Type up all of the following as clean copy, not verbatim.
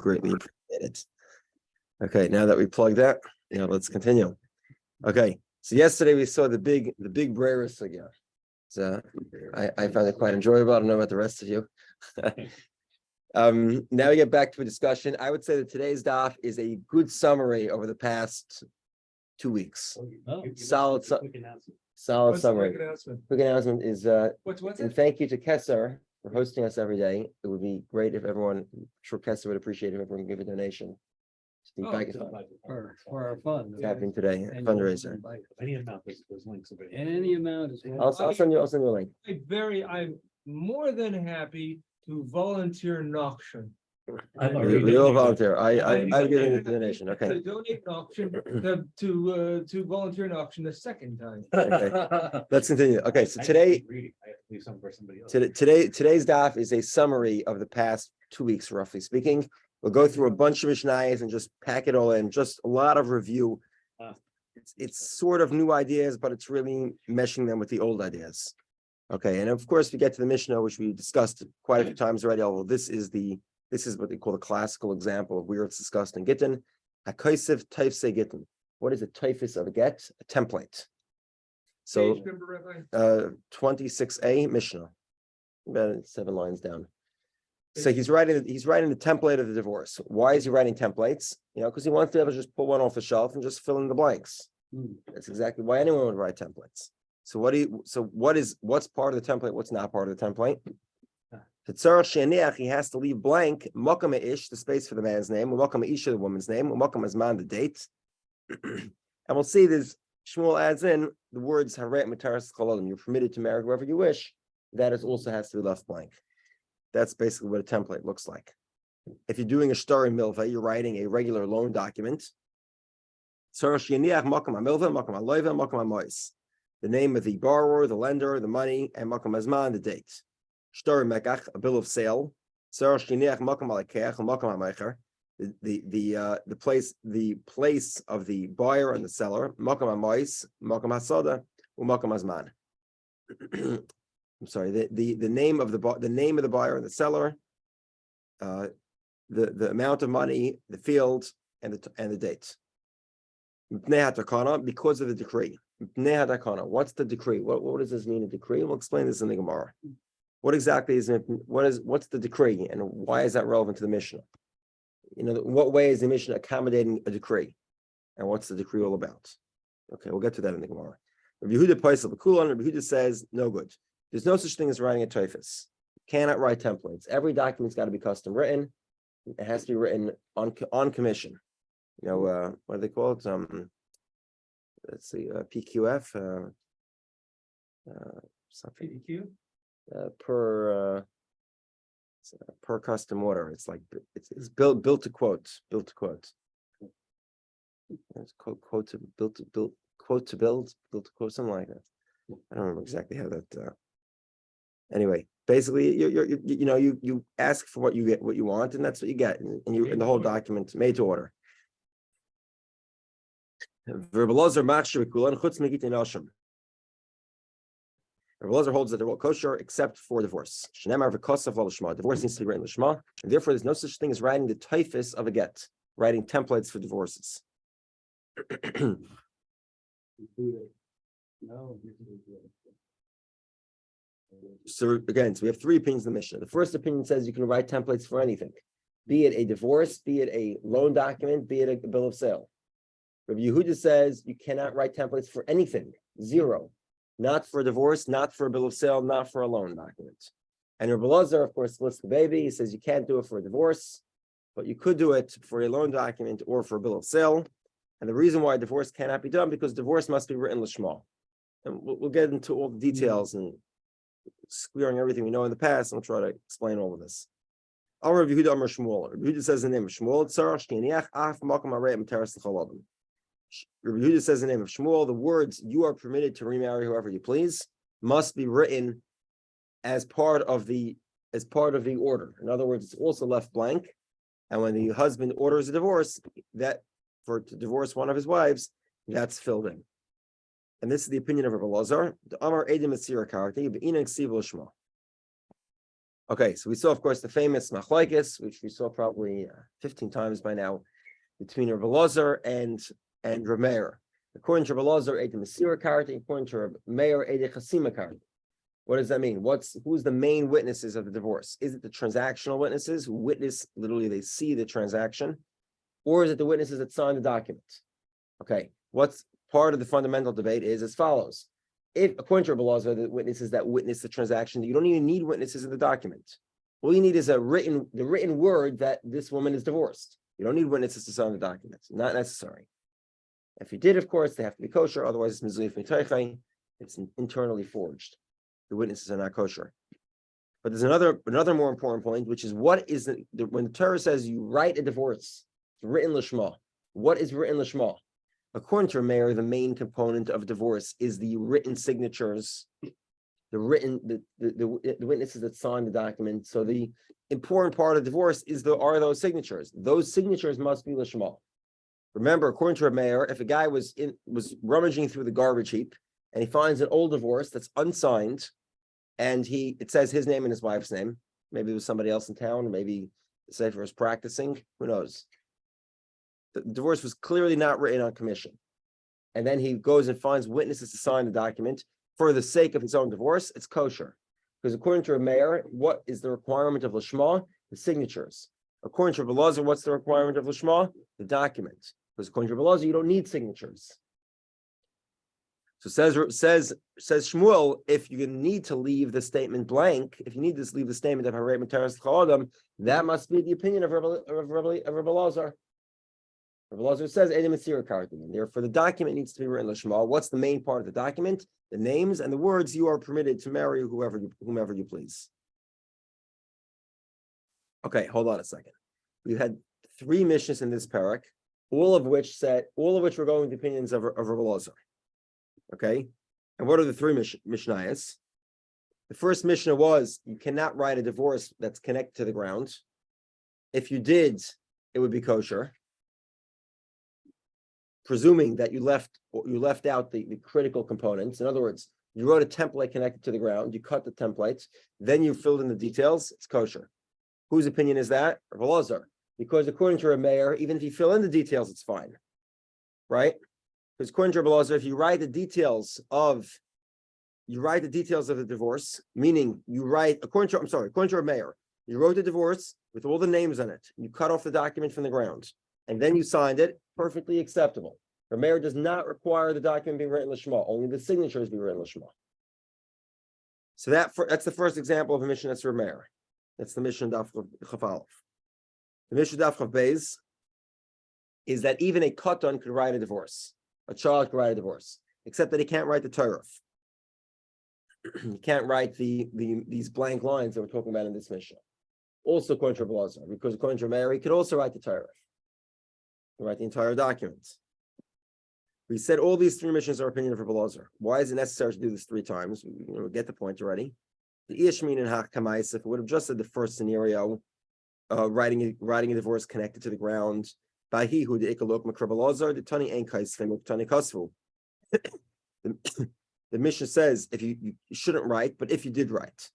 Greatly appreciate it. Okay, now that we plugged that, let's continue. Okay, so yesterday we saw the big Brera Sugya. So I found it quite enjoyable. I don't know about the rest of you. Now we get back to a discussion. I would say that today's daf is a good summary over the past 2 weeks. Solid summary. Quick announcement is and thank you to Kesser for hosting us every day. It would be great if everyone, I'm sure Kesser would appreciate if everyone give a donation to the For our fund. It's happening today, a fundraiser. Any amount, those links. And any amount is. I'll send you a link. I'm more than happy to volunteer an auction. We all volunteer. I've given a donation. Okay. To donate an auction, to volunteer an auction a second time. Okay. Let's continue. Okay, so today's daf is a summary of the past 2 weeks, roughly speaking. We'll go through a bunch of mishnayos and just pack it all in. Just a lot of review. It's sort of new ideas, but it's really meshing them with the old ideas. Okay, and of course we get to the Mishnah, which we discussed quite a few times already. Although this is what they call the classical example of where it's discussed in Gittin. Hakosiv Taifse Gittin. What is a typhus of a get? A template. So 26a Mishnah, about 7 lines down. So he's writing the template of the divorce. Why is he writing templates? Because he wants to be able to just pull one off the shelf and just fill in the blanks. That's exactly why anyone would write templates. So what's part of the template? What's not part of the template? He has to leave blank the space for the man's name, the woman's name, the date. And we'll see this. Shmuel adds in the words haret mitaras Kollel. You're permitted to marry whoever you wish. That also has to be left blank. That's basically what a template looks like. If you're doing a shtar in milva, you're writing a regular loan document. The name of the borrower, the lender, the money, and makam hazman, the date. Shtar mekach, a bill of sale. The place of the buyer and the seller. Makam hamois, makam hasada, umakam hazman. I'm sorry. The name of the buyer and the seller, the amount of money, the field, and the date. Because of the decree. What's the decree? What does this mean? A decree? We'll explain this in the Gemara. What exactly what's the decree, and why is that relevant to the Mishnah? What way is the Mishnah accommodating a decree, and what's the decree all about? Okay, we'll get to that in the Gemara. Rabbi Yehudah says no good. There's no such thing as writing a typhus. You cannot write templates. Every document's got to be custom written. It has to be written on commission. What do they call it? Let's see, PQF. Something. PDQ? Per custom order. It's like it's built to quote. It's quote to build, something like that. I don't remember exactly how that. Anyway, basically, you ask for what you want, and that's what you get, and the whole document made to order. Rabbi Elazar holds that they're all kosher except for divorce. Divorce needs to be written l'shma, and therefore there's no such thing as writing the typhus of a get, writing templates for divorces. So we have 3 opinions in the Mishnah. The first opinion says you can write templates for anything, be it a divorce, be it a loan document, be it a bill of sale. Rabbi Yehudah says you cannot write templates for anything, 0. Not for a divorce, not for a bill of sale, not for a loan document. And Rabbi Elazar, of course, lists the baby. He says you can't do it for a divorce, but you could do it for a loan document or for a bill of sale. And the reason why divorce cannot be done, because divorce must be written l'shma. And we'll get into all the details and squaring everything we know in the past, and we'll try to explain all of this. Rabbi Yehudah says the name of Shmuel. Rabbi Yehudah says the name of Shmuel. The words "you are permitted to remarry whoever you please" must be written as part of the order. In other words, it's also left blank. And when the husband orders a divorce, to divorce one of his wives, that's filled in. And this is the opinion of Rabbi Elazar. The Amar Edim Asira character, Be'ina Ksiv L'Shma. Okay, so we saw, of course, the famous machlokes, which we saw probably 15 times by now, between Rabbi Elazar and Rav Meir. According to Rabbi Elazar, ate the Mesira karta. According to Rav Meir, ate the Chasima karta. What does that mean? Who's the main witnesses of the divorce? Is it the transactional witnesses who witness, literally they see the transaction, or is it the witnesses that sign the document? Okay, what's part of the fundamental debate is as follows. If, according to Rabbi Elazar, the witnesses that witness the transaction, you don't even need witnesses in the document. All you need is the written word that this woman is divorced. You don't need witnesses to sign the document. Not necessary. If you did, of course, they have to be kosher. Otherwise, it's mizuyif mitaychai. It's internally forged. The witnesses are not kosher. But there's another more important point, which is what is when the Torah says you write a divorce, it's written lishma. What is written lishma? According to Meir, the main component of divorce is the written signatures, the witnesses that sign the document. So the important part of divorce are those signatures. Those signatures must be lishma. Remember, according to Meir, if a guy was rummaging through the garbage heap and he finds an old divorce that's unsigned, and it says his name and his wife's name, maybe it was somebody else in town, or maybe the sefer was practicing, who knows? The divorce was clearly not written on commission. And then he goes and finds witnesses to sign the document for the sake of his own divorce, it's kosher. Because according to Meir, what is the requirement of Lishma? The signatures. According to Rabbi Elazar, what's the requirement of Lishma? The document. Because according to Rabbi Elazar, you don't need signatures. So says Shmuel, if you need to leave the statement blank, if you need to leave the statement of Harei Materas L'Chol, that must be the opinion of Rabbi Elazar. Rabbi Elazar says, Edim Mesira karta. Therefore, the document needs to be written Lishma. What's the main part of the document? The names and the words you are permitted to marry whomever you please. Okay, hold on a second. We had 3 mishnahs in this parak, all of which were going to opinions of Rabbi Elazar. Okay, and what are the 3 mishnayos? The first mishnah was you cannot write a divorce that's connected to the ground. If you did, it would be kosher, presuming that you left out the critical components. In other words, you wrote a template connected to the ground, you cut the template, then you filled in the details, it's kosher. Whose opinion is that? Rabbi Elazar. Because according to Rabbi Meir, even if you fill in the details, it's fine, right? Because according to Rabbi Elazar, if you write the details of the divorce, meaning according to Rabbi Meir, you wrote the divorce with all the names on it, you cut off the document from the ground, and then you signed it, perfectly acceptable. Rabbi Meir does not require the document be written l'shma, only the signatures be written l'shma. So that's the first example of a mission that's Rabbi Meir. That's the mission Daf Chaf Aleph. The mission Daf Chaf Beis is that even a katan could write a divorce. A child could write a divorce, except that he can't write the Torah. He can't write these blank lines that we're talking about in this mission. Also according to Rabbi Elazar, because according to Meir, he could also write the Torah. He could write the entire document. We said all these 3 missions are opinion of Rabbi Elazar. Why is it necessary to do this 3 times? We get the point already. The Ishmin and Hakamais, if it would have just said the first scenario, writing a divorce connected to the ground. The Mishnah says if you shouldn't write, but if you did write,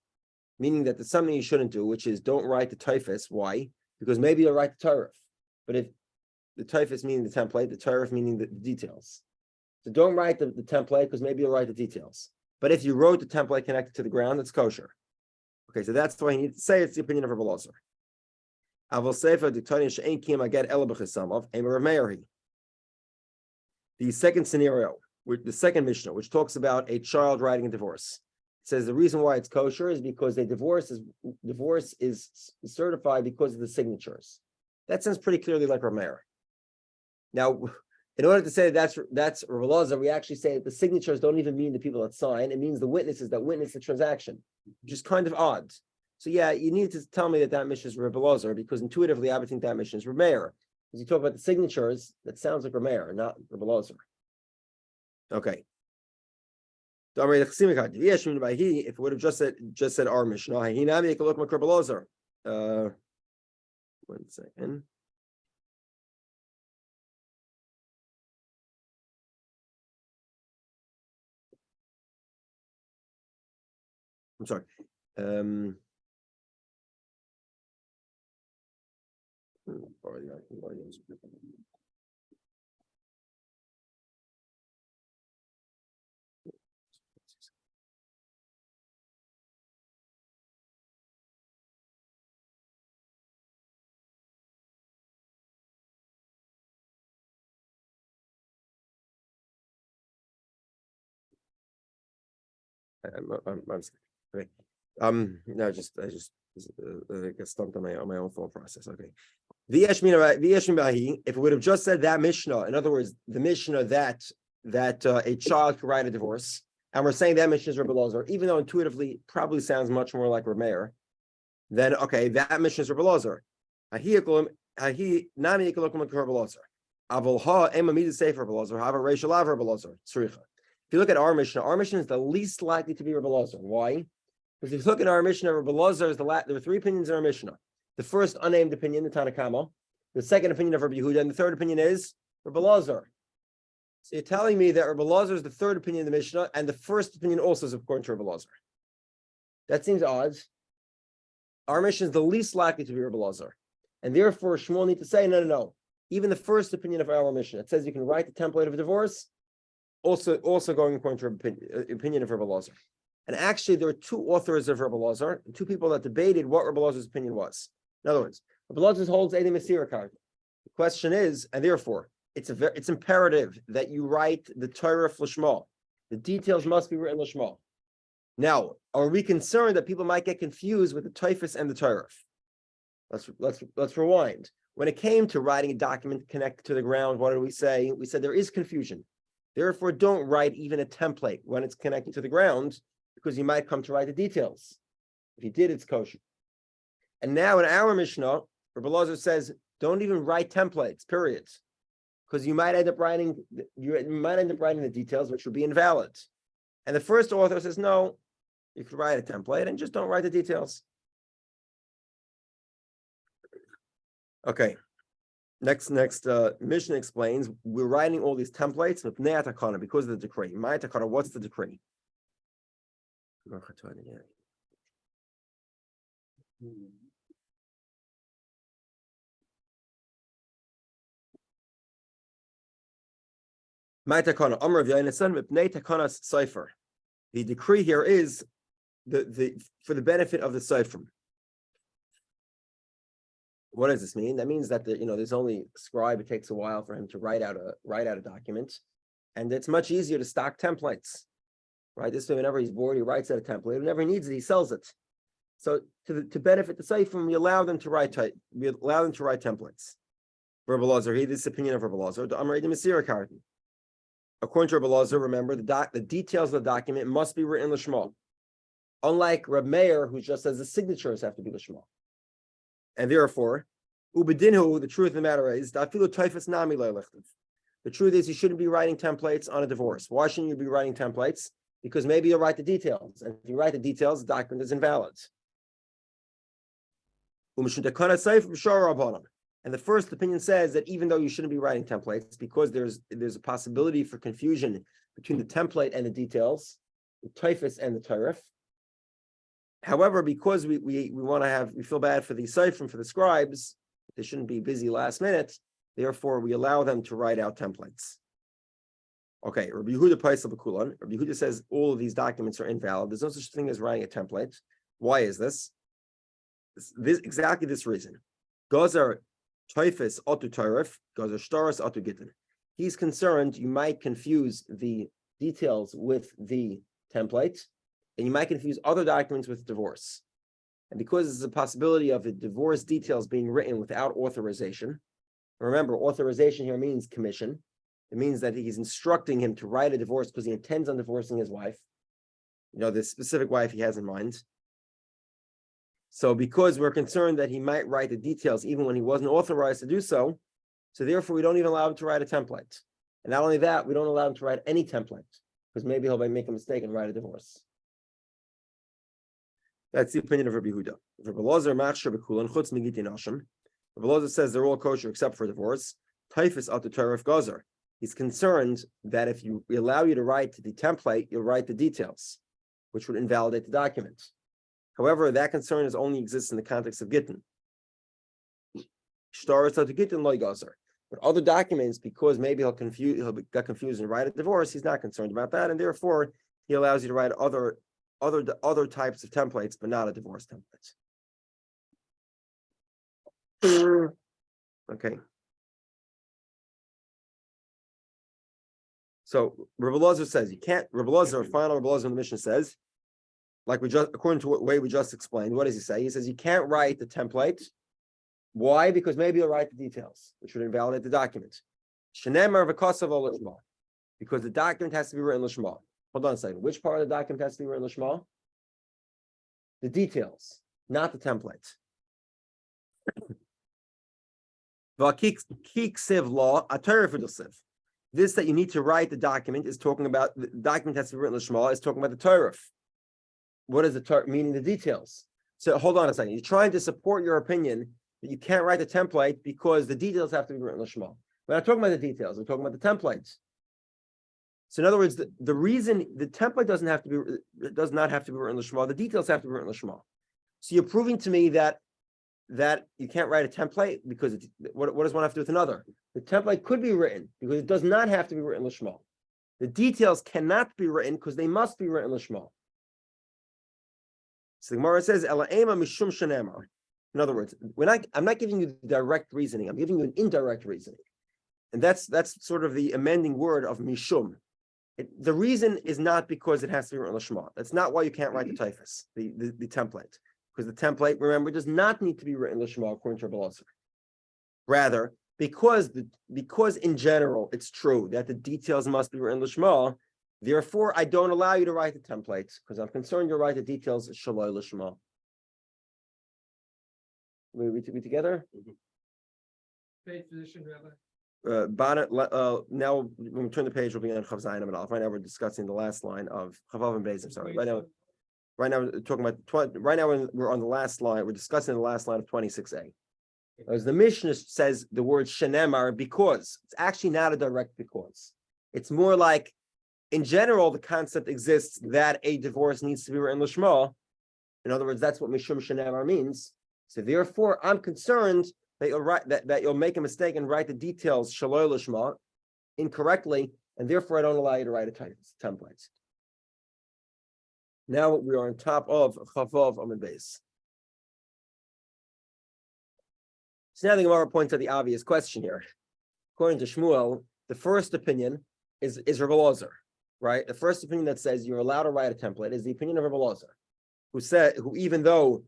meaning that there's something you shouldn't do, which is don't write the typhus. Why? Because maybe you'll write the Torah. But if the typhus meaning the template, the Torah meaning the details. So don't write the template because maybe you'll write the details. But if you wrote the template connected to the ground, it's kosher. Okay, so that's why you need to say it's the opinion of Rabbi Elazar. The second scenario, the second Mishnah, which talks about a child writing a divorce, says the reason why it's kosher is because a divorce is certified because of the signatures. That sounds pretty clearly like Rabbi Meir. Now, in order to say that's Rabbi Elazar, we actually say that the signatures don't even mean the people that sign; it means the witnesses that witness the transaction, which is kind of odd. So yeah, you need to tell me that mission is Rabbi Elazar, because intuitively I would think that mission is Rabbi Meir. Because you talk about the signatures, that sounds like Rabbi Meir, not Rabbi Elazar. Okay. If it would have just said our Mishnah, 1 second. I'm sorry. Okay. No, I just get stumped on my own thought process. Okay. If it would have just said that Mishnah, in other words, the Mishnah that a child could write a divorce, and we're saying that Mishnah is Rabbi Lazar, even though intuitively probably sounds much more like Rabbi Meir, then okay, that Mishnah is Rabbi Lazar. If you look at our Mishnah is the least likely to be Rabbi Lazar. Why? Because if you look at our Mishnah, Rabbi Lazar is there were three opinions in our Mishnah. The first unnamed opinion, the Tanakama. The second opinion of Rabbi Yehudah, and the third opinion is Rabbi Lazar. So you're telling me that Rabbi Lazar is the third opinion in the Mishnah, and the first opinion also is according to Rabbi Lazar. That seems odd. Our Mishnah is the least likely to be Rabbi Lazar, and therefore Shmuel need to say, no. Even the first opinion of our Mishnah, it says you can write the template of a divorce, also going according to opinion of Rabbi Lazar. And actually, there are two authors of Rabbi Lazar, two people that debated what Rabbi Lazar's opinion was. In other words, Rabbi Lazar holds Edim Masira card. The question is, and therefore, it's imperative that you write the Torah Lishma. The details must be written Lishma. Now, are we concerned that people might get confused with the Typhus and the Torah? Let's rewind. When it came to writing a document connected to the ground, what did we say? We said there is confusion. Therefore, don't write even a template when it's connected to the ground, because you might come to write the details. If you did, it's kosher. And now in our Mishnah, Rabbi Lazar says, don't even write templates, period. Because you might end up writing the details, which would be invalid. And the first author says, no, you could write a template and just don't write the details. Okay. Next, Mishnah explains, we're writing all these templates with Pnei Takana because of the decree. My Takana, what's the decree? My Takana, Amr of Yainasan, Pnei Takana's cipher. The decree here is for the benefit of the cipher. What does this mean? That means that there's only a scribe. It takes a while for him to write out a document, and it's much easier to stock templates, right? This way, whenever he's bored, he writes out a template. Whenever he needs it, he sells it. So to benefit the seifrim, we allow them to write templates. Rabbi Lazar, this is the opinion of Rabbi Lazar. According to Rabbi Lazar, remember the details of the document must be written lishma. Unlike Reb Meir, who just says the signatures have to be lishma. And therefore, ubedinhu, the truth of the matter is, the truth is you shouldn't be writing templates on a divorce. Why shouldn't you be writing templates? Because maybe you'll write the details. And if you write the details, the document is invalid. And the first opinion says that even though you shouldn't be writing templates, because there's a possibility for confusion between the template and the details, the typhus and the tarif. However, because we feel bad for the seifrim, for the scribes, they shouldn't be busy last minute. Therefore, we allow them to write out templates. Okay, Rabbi Yehudah Paisel B'Kulan. Rabbi Yehudah says all of these documents are invalid. There's no such thing as writing a template. Why is this? This exactly this reason. Gazar Typhus Otu Tarif, Gazar Shtaris Otu Gittin. He's concerned you might confuse the details with the template, and you might confuse other documents with divorce. And because there's a possibility of the divorce details being written without authorization, remember, authorization here means commission. It means that he's instructing him to write a divorce because he intends on divorcing his wife, the specific wife he has in mind. So because we're concerned that he might write the details even when he wasn't authorized to do so, therefore we don't even allow him to write a template. And not only that, we don't allow him to write any template because maybe he'll make a mistake and write a divorce. That's the opinion of Rabbi Yehudah. Rabbi Lazar machshir b'kulan chutz migitin asham. Rabbi Lazar says they're all kosher except for divorce. Typhus atu tarif gazar. He's concerned that if we allow you to write the template, you'll write the details, which would invalidate the document. However, that concern only exists in the context of Gittin. Tractate Gittin lo ygazer. But other documents, because maybe he'll got confused and write a divorce, he's not concerned about that, and therefore he allows you to write other types of templates, but not a divorce template. Okay. So Rabbi Elazar says you can't. Rabbi Elazar, final Rabbi Elazar in the Mishnah says, like we just according to the way we just explained. What does he say? He says you can't write the template. Why? Because maybe you'll write the details, which would invalidate the document. Shenemar v'kasav l'shma, because the document has to be written l'shma. Hold on a second. Which part of the document has to be written l'shma? The details, not the template. V'kiksiv law atar v'dosiv. This that you need to write the document is talking about the document has to be written l'shma is talking about the Torah. What is the Torah? Meaning the details. So hold on a second. You're trying to support your opinion that you can't write the template because the details have to be written l'shma. We're not talking about the details. We're talking about the templates. So in other words, the reason the template does not have to be written l'shma, the details have to be written l'shma. So you're proving to me that you can't write a template because what does one have to do with another? The template could be written because it does not have to be written l'shma. The details cannot be written because they must be written l'shma. So the Gemara says, "Ela ema mishum shenemar." In other words, I'm not giving you the direct reasoning. I'm giving you an indirect reasoning, and that's sort of the amending word of mishum. The reason is not because it has to be written l'shma. That's not why you can't write the typhus, the template, because the template, remember, does not need to be written l'shma according to Rabbi Elazar. Rather, because in general it's true that the details must be written l'shma. Therefore, I don't allow you to write the templates because I'm concerned you'll write the details shaloi l'shma. We together? Page position, Rabbi. Now, when we turn the page, we'll be on Chav Zayin and Aleph. Right now, we're discussing the last line of Chavav and Beis. I'm sorry. Right now, we're talking about. Right now, we're on the last line. We're discussing the last line of 26a. As the Mishnah says, the word shenemar because it's actually not a direct because. It's more like, in general, the concept exists that a divorce needs to be written l'shma. In other words, that's what mishum shenemar means. So therefore, I'm concerned that you'll write that you'll make a mistake and write the details shaloi l'shma incorrectly, and therefore I don't allow you to write a template. Now we are on top of Chavav Amud Beis. So now the Gemara points out the obvious question here. According to Shmuel, the first opinion is Rabbi Elazar, right? The first opinion that says you're allowed to write a template is the opinion of Rabbi Elazar, who even though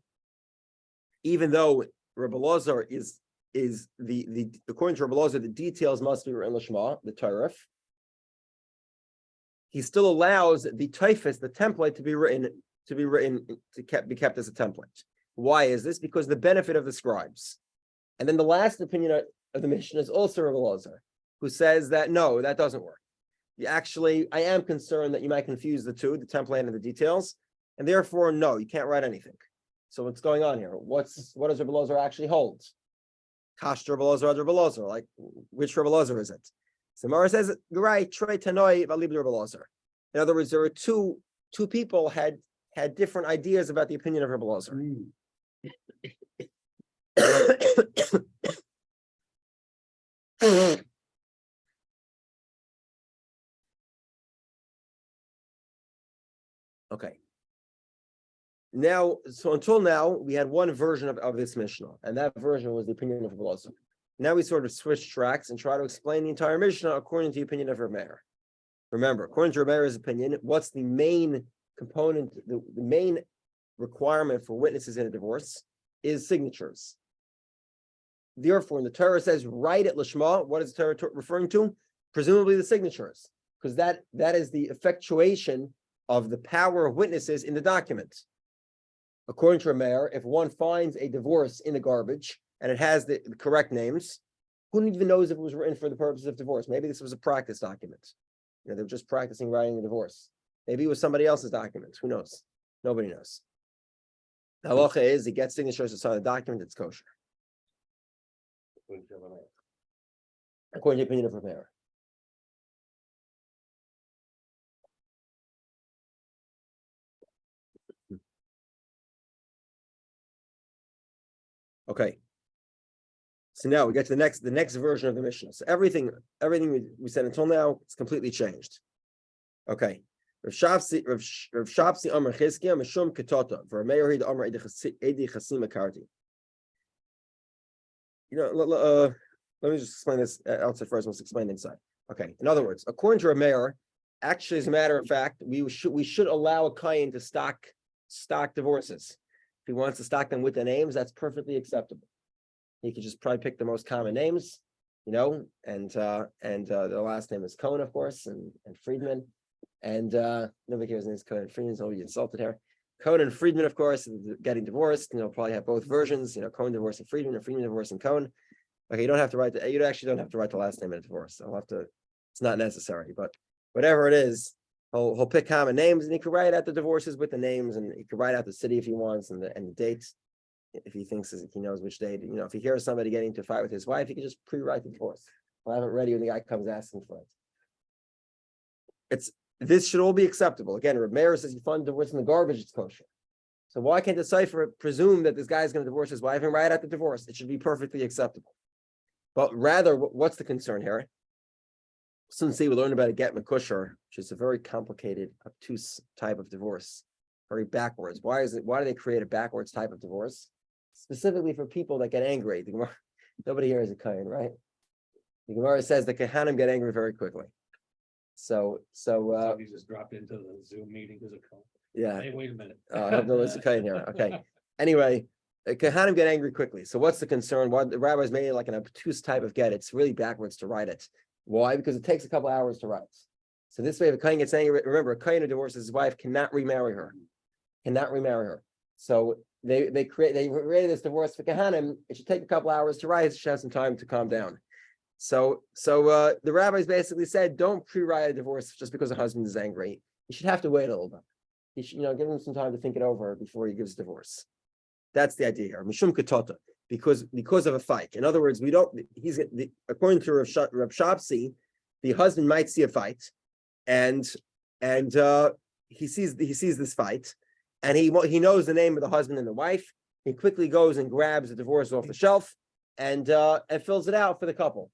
Rabbi Elazar is the according to Rabbi Elazar, the details must be written l'shma, the Torah. He still allows the typhus, the template, to be kept as a template. Why is this? Because the benefit of the scribes. And then the last opinion of the Mishnah is also Rabbi Elazar, who says that no, that doesn't work. I am concerned that you might confuse the two, the template and the details, and therefore, no, you can't write anything. So what's going on here? What does Rabbi Elazar actually hold? Kash Rabbi Elazar, Rabbi Elazar, like which Rabbi Elazar is it? So Mara says, right, Trey Tanoi, Rabbi Elazar. In other words, there were two people had different ideas about the opinion of Rabbi Elazar. Okay. Now, so until now, we had one version of this Mishnah, and that version was the opinion of Rabbi Elazar. Now we sort of switch tracks and try to explain the entire Mishnah according to the opinion of Rabbi Meir. Remember, according to Rabbi Meir's opinion, what's the main component, the main requirement for witnesses in a divorce is signatures. Therefore, when the Torah says write it l'shma, what is the Torah referring to? Presumably the signatures, because that is the effectuation of the power of witnesses in the document. According to Meir, if one finds a divorce in the garbage and it has the correct names, who even knows if it was written for the purpose of divorce? Maybe this was a practice document. They were just practicing writing the divorce. Maybe it was somebody else's document. Who knows? Nobody knows. The halacha is he gets signatures to sign the document, it's kosher. According to the opinion of Meir. Okay. So now we get to the next version of the Mishnah. So everything we said until now, it's completely changed. Okay. Rav Shapsi Amar Chizkiya Mishum Ketota V'Rameir Hid Amar Edi Chasim Akarti. Let me just explain this outside first. Let's explain inside. Okay. In other words, according to Rameir, actually, as a matter of fact, we should allow a kohen to stock divorces. If he wants to stock them with the names, that's perfectly acceptable. He could just probably pick the most common names, and the last name is Cohen, of course, and Friedman, and nobody cares his name is Cohen and Friedman, so we insulted her. Cohen and Friedman, of course, getting divorced. Probably have both versions. Cohen divorced and Friedman divorced and Cohen. Okay, you actually don't have to write the last name in a divorce. It's not necessary, but whatever it is, he'll pick common names, and he could write out the divorces with the names, and he could write out the city if he wants and the dates. If he thinks he knows which date, if he hears somebody getting into a fight with his wife, he can just pre-write the divorce. We'll have it ready when the guy comes asking for it. This should all be acceptable. Again, Reb Meir says you find divorce in the garbage, it's kosher. So why can't the cipher presume that this guy is going to divorce his wife and write out the divorce? It should be perfectly acceptable. But rather, what's the concern here? Since we learned about a get mekusher, which is a very complicated, obtuse type of divorce, very backwards. Why do they create a backwards type of divorce? Specifically for people that get angry. Nobody here is a kohen, right? The Gemara says the Kohanim get angry very quickly. So you just dropped into the Zoom meeting as a kohen. Yeah. Hey, wait a minute. I hope no one's a kohen here. Okay. Anyway, Kohanim get angry quickly. So what's the concern? Why the rabbis made it like an obtuse type of get? It's really backwards to write it. Why? Because it takes a couple hours to write. So this way, if a kohen gets angry, remember, a kohen who divorces his wife cannot remarry her. So they created this divorce for Kohanim. It should take a couple hours to write. It should have some time to calm down. So the rabbis basically said, don't pre-write a divorce just because the husband is angry. You should have to wait a little bit. You should, give him some time to think it over before he gives divorce. That's the idea here. Mishum ketota, because of a fight. In other words, according to Rav Shapsi, the husband might see a fight, and he sees this fight, and he knows the name of the husband and the wife. He quickly goes and grabs the divorce off the shelf and fills it out for the couple.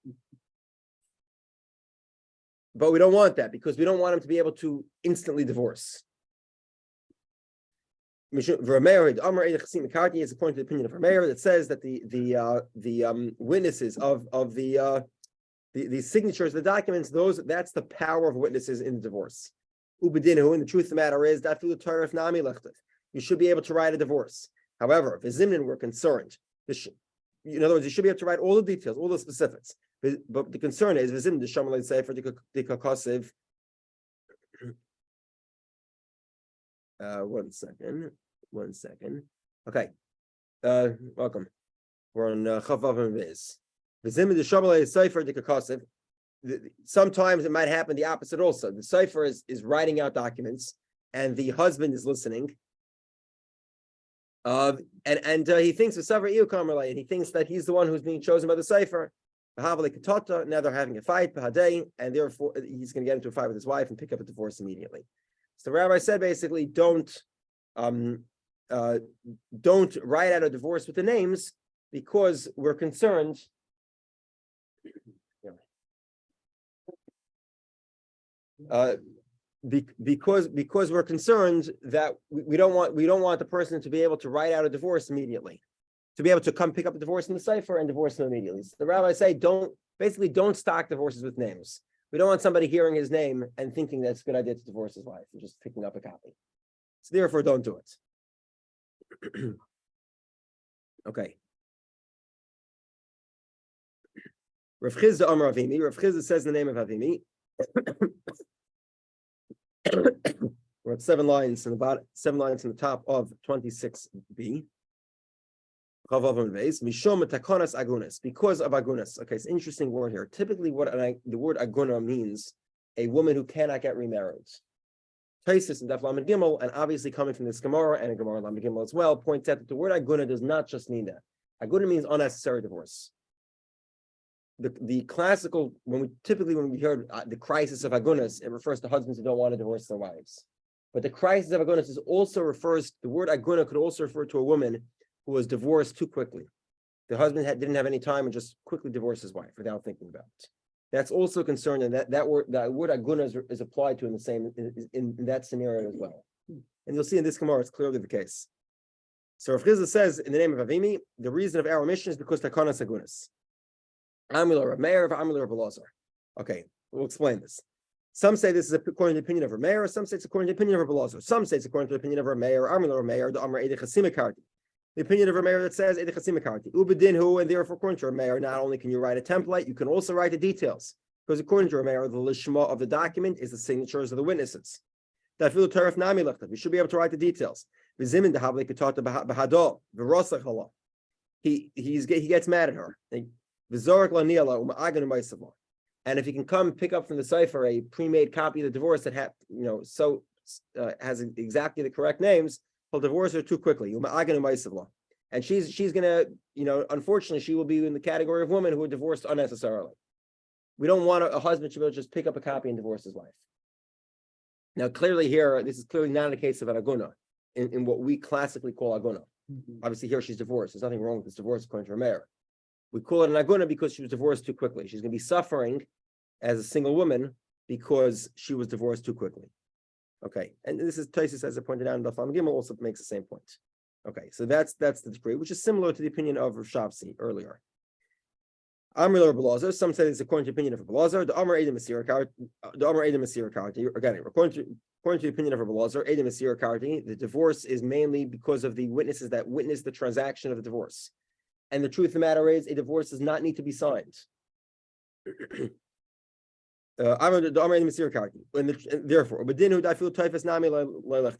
But we don't want that because we don't want him to be able to instantly divorce. Rameir is according to the opinion of Rameir that says that the witnesses of the signatures, the documents, that's the power of witnesses in the divorce. Ubedinu, and the truth of the matter is that you should be able to write a divorce. However, if Zimnin were concerned, in other words, you should be able to write all the details, all the specifics. But the concern is Zimnin the Shamalay Sefer Dikakosiv. One second. Okay. Welcome. We're on Chavav and Viz. V'zimid the Shamalei Sefer Dikakosiv. Sometimes it might happen the opposite also. The Sefer is writing out documents and the husband is listening. And he thinks of Sefer Iukamerlei, and he thinks that he's the one who's being chosen by the Sefer. Now they're having a fight, and therefore he's going to get into a fight with his wife and pick up a divorce immediately. So the rabbi said basically don't write out a divorce with the names because we're concerned. Because we're concerned that we don't want the person to be able to write out a divorce immediately, to be able to come pick up a divorce in the cipher and divorce him immediately. So the rabbis say don't stock divorces with names. We don't want somebody hearing his name and thinking that's a good idea to divorce his wife and just picking up a copy. So therefore, don't do it. Okay. Rav Chizda Amar Avimi. Rav Chizda says the name of Avimi. We're at 7 lines in the bottom, 7 lines in the top of 26b. Mishom takonas agunas, because of agunas. Okay, it's an interesting word here. Typically, the word aguna means a woman who cannot get remarried. Taisus and Daf Lamed Gimel, and obviously coming from this Gemara and a Gemara Lamed Gimel as well, points out that the word aguna does not just mean that. Aguna means unnecessary divorce. The classical, when we hear the crisis of agunas, it refers to husbands who don't want to divorce their wives. But the crisis of agunas the word aguna could also refer to a woman who was divorced too quickly. The husband didn't have any time and just quickly divorced his wife without thinking about it. That's also a concern, and that word aguna is applied to in the same in that scenario as well. And you'll see in this Gemara it's clearly the case. So Rav Chizda says in the name of Avimi, the reason of our mission is because takanas agunas. Amilor Rav Meir, Amilor Rav Elazar. Okay, we'll explain this. Some say this is according to the opinion of Rav Meir, some say it's according to the opinion of Rav Elazar. Some say it's according to the opinion of Rav Meir, Amilor Rav Meir, the Amar Eidei Chasimakarti. The opinion of Rav Meir that says Eidei Chasimakarti. Ubedinhu, and therefore according to Rav Meir, not only can you write a template, you can also write the details. Because according to Rav Meir, the lishma of the document is the signatures of the witnesses. We should be able to write the details. He gets mad at her. And if he can come pick up from the cipher a pre-made copy of the divorce that has exactly the correct names, he'll divorce her too quickly. And she's gonna, unfortunately, she will be in the category of women who are divorced unnecessarily. We don't want a husband to be able to just pick up a copy and divorce his wife. Now, clearly here, this is clearly not a case of an aguna in what we classically call aguna. Obviously, here she's divorced. There's nothing wrong with this divorce according to her mayor. We call it an aguna because she was divorced too quickly. She's going to be suffering as a single woman because she was divorced too quickly. Okay, and this is Taisus, as I pointed out in Daf Yomi Gittin, also makes the same point. Okay, so that's the decree, which is similar to the opinion of Rav Shavsi earlier. Some say it's according to the opinion of Rabbi Lazar. The Amar Edom Masir Karti. Again, according to the opinion of Rabbi Lazar, Edom Masir Karti, the divorce is mainly because of the witnesses that witnessed the transaction of the divorce. And the truth of the matter is, a divorce does not need to be signed. Therefore,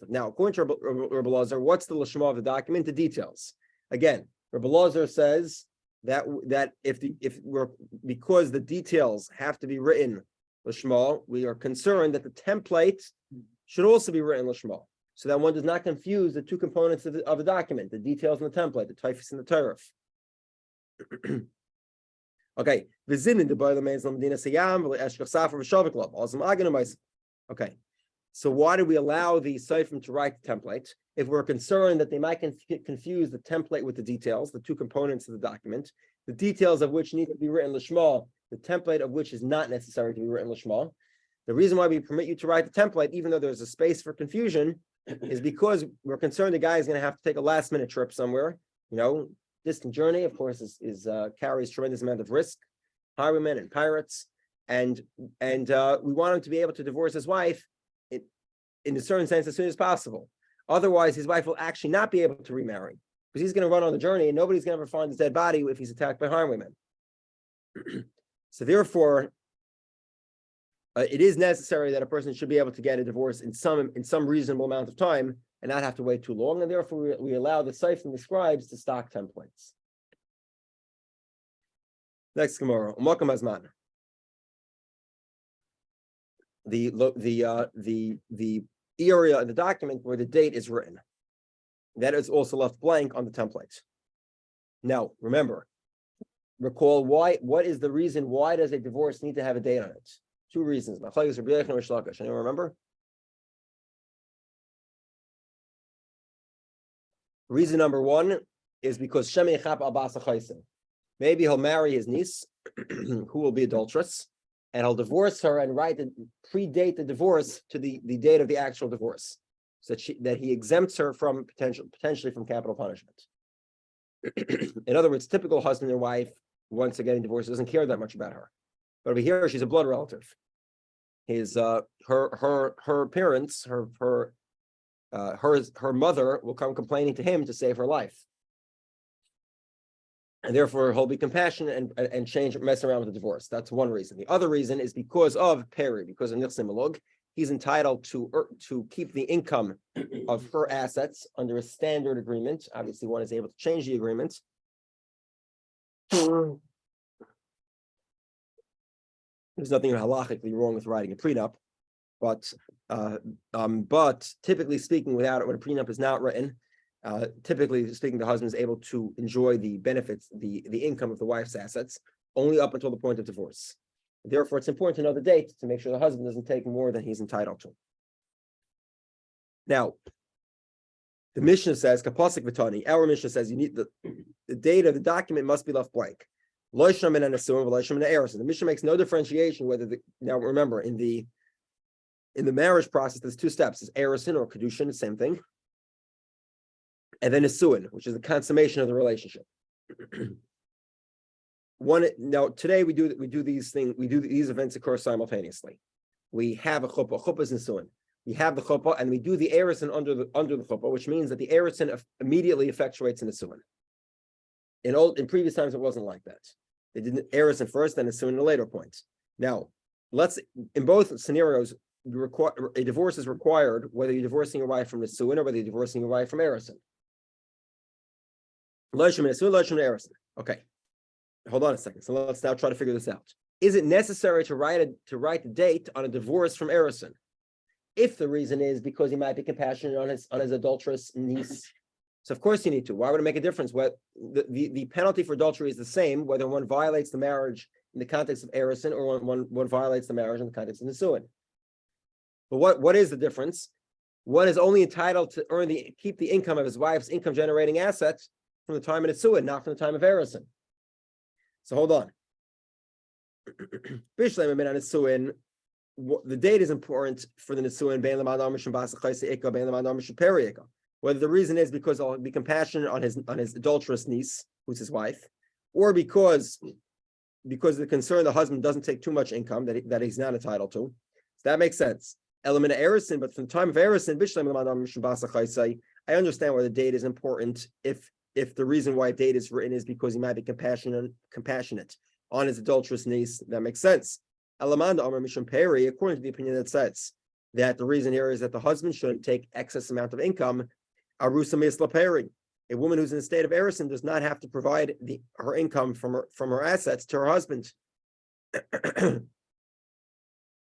now, according to Rabbi Lazar, what's the lashma of the document? The details. Again, Rabbi Lazar says that because the details have to be written lishma, we are concerned that the template should also be written lishma, so that one does not confuse the two components of the document, the details and the template, the typhus and the tariff. Okay, okay. So why do we allow the Seifim to write the template? If we're concerned that they might confuse the template with the details, the two components of the document, the details of which need to be written lishma, the template of which is not necessary to be written lishma. The reason why we permit you to write the template, even though there's a space for confusion, is because we're concerned the guy is going to have to take a last-minute trip somewhere. Distant journey, of course, carries tremendous amount of risk. Highwaymen and pirates, and we want him to be able to divorce his wife in a certain sense as soon as possible. Otherwise, his wife will actually not be able to remarry because he's going to run on the journey and nobody's going to ever find his dead body if he's attacked by highwaymen. So therefore, it is necessary that a person should be able to get a divorce in some reasonable amount of time and not have to wait too long. And therefore, we allow the Seif and the scribes to stock templates. Next Gemara, Umakam Azman. The area in the document where the date is written, that is also left blank on the template. Now, recall what is the reason? Why does a divorce need to have a date on it? Two reasons. Anyone remember? Reason number one is because Shemi Chap al Basa Chaysim. Maybe he'll marry his niece, who will be adulteress, and he'll divorce her and predate the divorce to the date of the actual divorce, so that he exempts her from potentially from capital punishment. In other words, typical husband and wife, once they're getting divorced, doesn't care that much about her. But over here, she's a blood relative. Her parents, her mother will come complaining to him to save her life. And therefore, he'll be compassionate and mess around with the divorce. That's one reason. The other reason is because of Peri, because of Nichsim Malug, he's entitled to keep the income of her assets under a standard agreement. Obviously, one is able to change the agreement. There's nothing halachically wrong with writing a prenup, but typically speaking, when a prenup is not written, typically speaking, the husband is able to enjoy the benefits, the income of the wife's assets, only up until the point of divorce. Therefore, it's important to know the date to make sure the husband doesn't take more than he's entitled to. Now, The Mishnah says, Kapasik Vitani, our Mishnah says you need the date of the document must be left blank. The Mishnah makes no differentiation whether now remember in the marriage process, there's two steps. There's Erisin or Kedushin, the same thing. And then Nisuin, which is the consummation of the relationship. Now today we do these events occur simultaneously. We have a chuppah. Chuppah is Nisuin. We have the chuppah, and we do the erisin under the chuppah, which means that the erisin immediately effectuates in Nisuin. In previous times, it wasn't like that. They did erisin first, then Nisuin at a later point. Now, in both scenarios, a divorce is required whether you're divorcing your wife from Nisuin or whether you're divorcing your wife from erisin. Okay, hold on a second. So let's now try to figure this out. Is it necessary to write the date on a divorce from erisin? If the reason is because he might be compassionate on his adulterous niece, so of course you need to. Why would it make a difference? The penalty for adultery is the same whether one violates the marriage in the context of erisin or one violates the marriage in the context of nisuin. But what is the difference? One is only entitled to keep the income of his wife's income generating assets from the time of nisuin, not from the time of erisin. So hold on. The date is important for the nisuin. Whether the reason is because I'll be compassionate on his adulterous niece, who's his wife, or because the concern the husband doesn't take too much income that he's not entitled to. So that makes sense. Element of erisin, but from the time of erisin, I understand why the date is important if the reason why date is written is because he might be compassionate on his adulterous niece. That makes sense. According to the opinion that says that the reason here is that the husband shouldn't take excess amount of income. A woman who's in a state of erisin does not have to provide her income from her assets to her husband.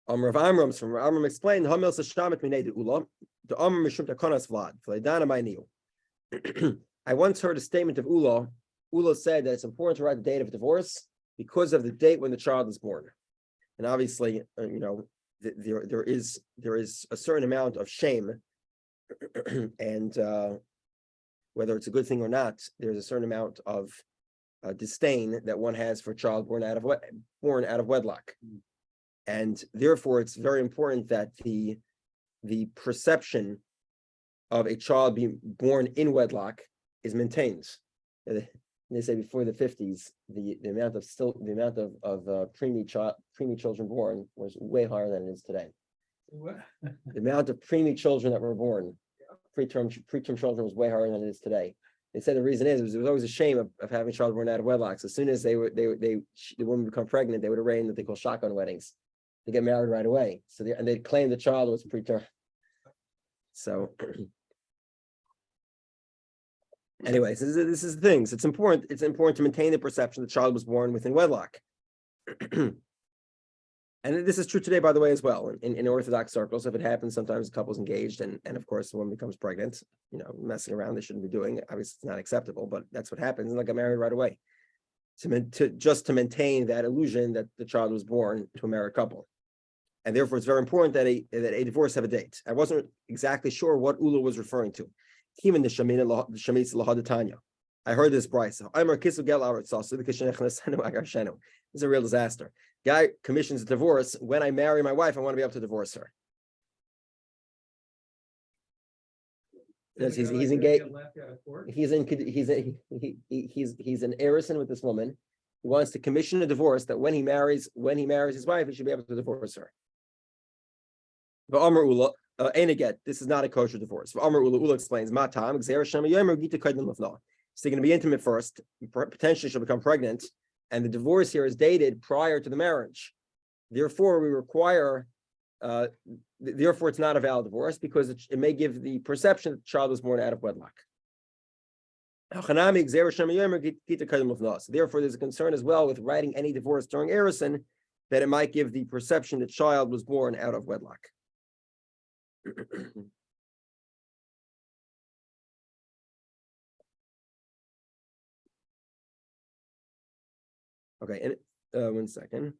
Rav Amram explained, I once heard a statement of Ula. Ula said that it's important to write the date of divorce because of the date when the child is born. And obviously, there is a certain amount of shame, and whether it's a good thing or not, there's a certain amount of disdain that one has for a child born out of wedlock, and therefore it's very important that the perception of a child being born in wedlock is maintained. They say before the 50s, the amount of preemie children born was way higher than it is today. What? The amount of preemie children that were born, preterm children, was way higher than it is today. They said the reason is there was always a shame of having a child born out of wedlock. So as soon as the woman become pregnant, they would arrange what they call shotgun weddings. They get married right away. So they'd claim the child was preterm. So. Anyways, this is the things. It's important to maintain the perception the child was born within wedlock. And this is true today, by the way, as well. In Orthodox circles, if it happens, sometimes the couple's engaged and of course the woman becomes pregnant, messing around, they shouldn't be doing it. Obviously, it's not acceptable, but that's what happens, and they get married right away. To maintain that illusion that the child was born to a married couple. And therefore, it's very important that a divorce have a date. I wasn't exactly sure what Ula was referring to. I heard this brisa. This is a real disaster. Guy commissions a divorce. When I marry my wife, I want to be able to divorce her. He's engaged. He's an erison with this woman. He wants to commission a divorce that when he marries his wife, he should be able to divorce her. This is not a kosher divorce. Ula explains, so they're going to be intimate first, potentially she'll become pregnant, and the divorce here is dated prior to the marriage. Therefore, we require, therefore it's not a valid divorce because it may give the perception that the child was born out of wedlock. Therefore, there's a concern as well with writing any divorce during erison that it might give the perception the child was born out of wedlock. Okay, and 1 second.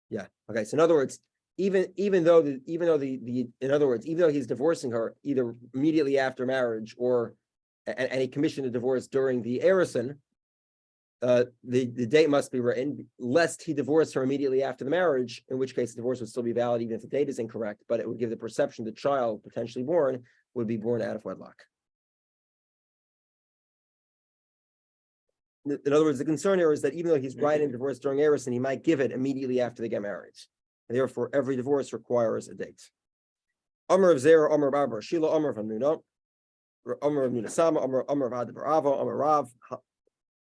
Yeah. Okay. So in other words, even though in other words, even though he's divorcing her either immediately after marriage or and he commissioned a divorce during the Erison, the date must be written, lest he divorce her immediately after the marriage, in which case the divorce would still be valid even if the date is incorrect, but it would give the perception the child potentially born would be born out of wedlock. In other words, the concern here is that even though he's writing a divorce during Erison, he might give it immediately after they get married. And therefore, every divorce requires a date. Amr of Zera, Amr of Abba, Shila, Amr of Hamnuna, Amr of Nunasama, Amr of Adabar Ava, Amr Rav.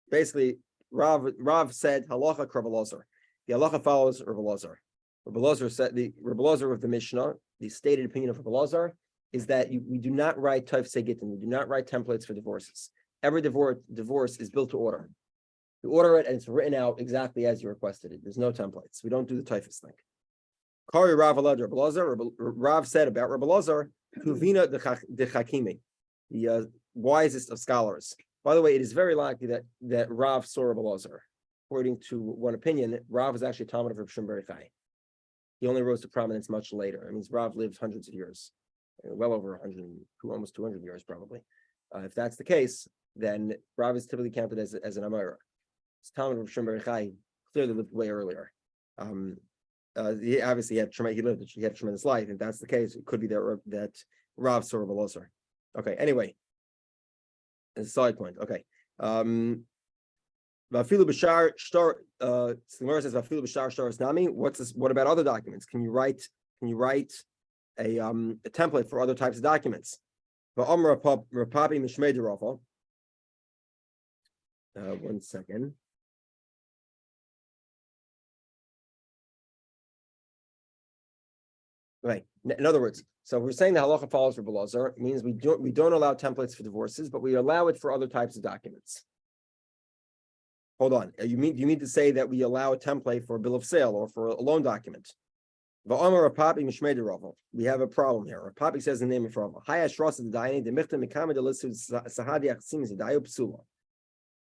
Basically, Rav said halacha Rav Elazar. The halacha follows Rav Elazar. Rav Elazar said Rav Elazar of the Mishnah. The stated opinion of Rav Elazar is that we do not write Tractate Gittin. We do not write templates for divorces. Every divorce is built to order. You order it and it's written out exactly as you requested it. There's no templates. We don't do the typhus thing. Kari Rav Elazar. Rav said about Rav Elazar, Tuvina de Chakimi, the wisest of scholars. By the way, it is very likely that Rav saw Rav Elazar. According to one opinion, Rav is actually a Talmud of Rav Shimon bar Yochai. He only rose to prominence much later. I mean, Rav lived hundreds of years, well over 100, almost 200 years probably. If that's the case, then Rav is typically counted as an Amora. His Talmud of Rav Shimon bar Yochai clearly lived way earlier. He obviously had a tremendous life. If that's the case, it could be that Rav saw Rav Elazar. Okay, anyway. As a side point, okay. Vafilu b'shar shtar. Gemara says vafilu b'shar shtar nami. What's this? What about other documents? Can you write a template for other types of documents? Va'amar rapapi mishmei derafa. One second. Right. In other words, so we're saying the halacha follows for Elazar. It means we don't allow templates for divorces, but we allow it for other types of documents. Hold on. Do you mean to say that we allow a template for a bill of sale or for a loan document? We have a problem here. Rapapi says the name of Rava.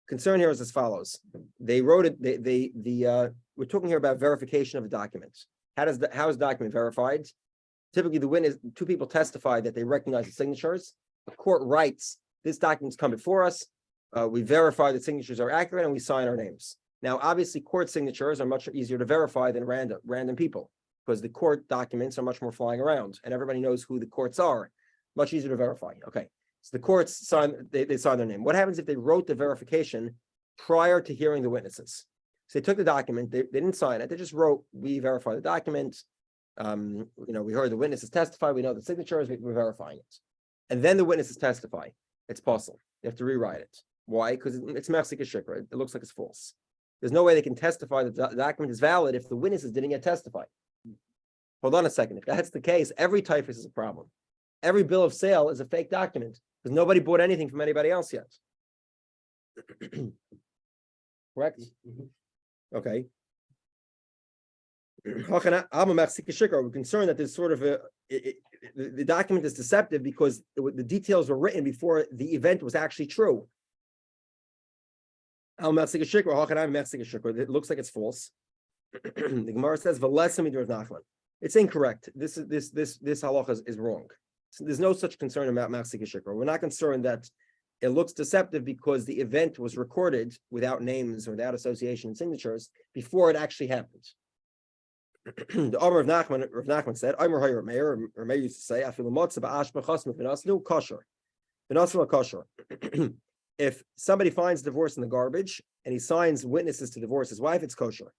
Concern here is as follows. They wrote it. We're talking here about verification of a document. How is the document verified? Typically, two people testify that they recognize the signatures. The court writes, this document's come before us. We verify the signatures are accurate and we sign our names. Now, obviously, court signatures are much easier to verify than random people because the court documents are much more flying around and everybody knows who the courts are. Much easier to verify. Okay, so the courts they sign their name. What happens if they wrote the verification prior to hearing the witnesses? So they took the document, they didn't sign it, they just wrote, we verify the document. We heard the witnesses testify, we know the signatures, we're verifying it. And then the witnesses testify. It's possible. You have to rewrite it. Why? Because it's Mexican shikra. It looks like it's false. There's no way they can testify that the document is valid if the witnesses didn't yet testify. Hold on a second. If that's the case, every typhus is a problem. Every bill of sale is a fake document because nobody bought anything from anybody else yet. Correct? Okay. We're concerned that there's sort of the document is deceptive because the details were written before the event was actually true. It looks like it's false. The Gemara says it's incorrect. This halacha is wrong. So there's no such concern about Machzik Shikra. We're not concerned that it looks deceptive because the event was recorded without names or without association and signatures before it actually happened. The Omer of Nachman said, Omer Meir used to say, kosher. If somebody finds divorce in the garbage and he signs witnesses to divorce his wife, it's kosher.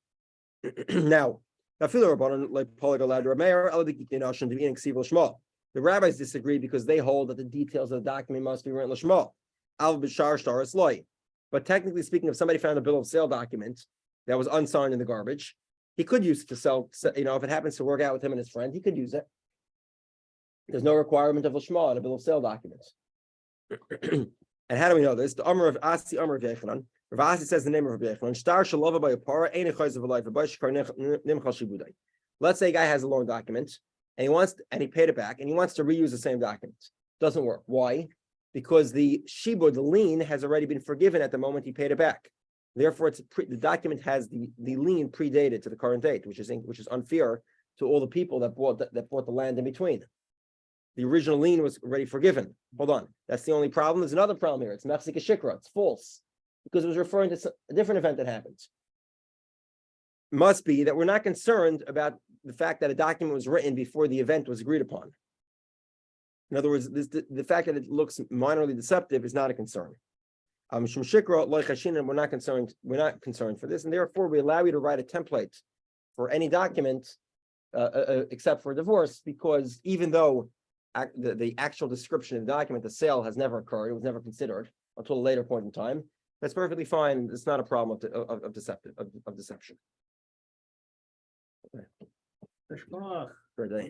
Now, the rabbis disagree because they hold that the details of the document must be written l'shma. But technically speaking, if somebody found a bill of sale document that was unsigned in the garbage, he could use it to sell. If it happens to work out with him and his friend, he could use it. There's no requirement of l'shma in a bill of sale document. And how do we know this? The Amr of Asi, Amr of Yechanan. Rav Asi says the name of Rabbi Yehudah. Let's say a guy has a loan document and he paid it back and he wants to reuse the same document. Doesn't work. Why? Because the shibud, the lien, has already been forgiven at the moment he paid it back. Therefore, the document has the lien predated to the current date, which is unfair to all the people that bought the land in between. The original lien was already forgiven. Hold on. That's the only problem. There's another problem here. It's Mechzik Shikra. It's false because it was referring to a different event that happened. Must be that we're not concerned about the fact that a document was written before the event was agreed upon. In other words, the fact that it looks minorly deceptive is not a concern. We're not concerned. We're not concerned for this, and therefore we allow you to write a template for any document except for divorce, because even though the actual description of the document, the sale has never occurred, it was never considered until a later point in time. That's perfectly fine. It's not a problem of deception. Okay. Good day.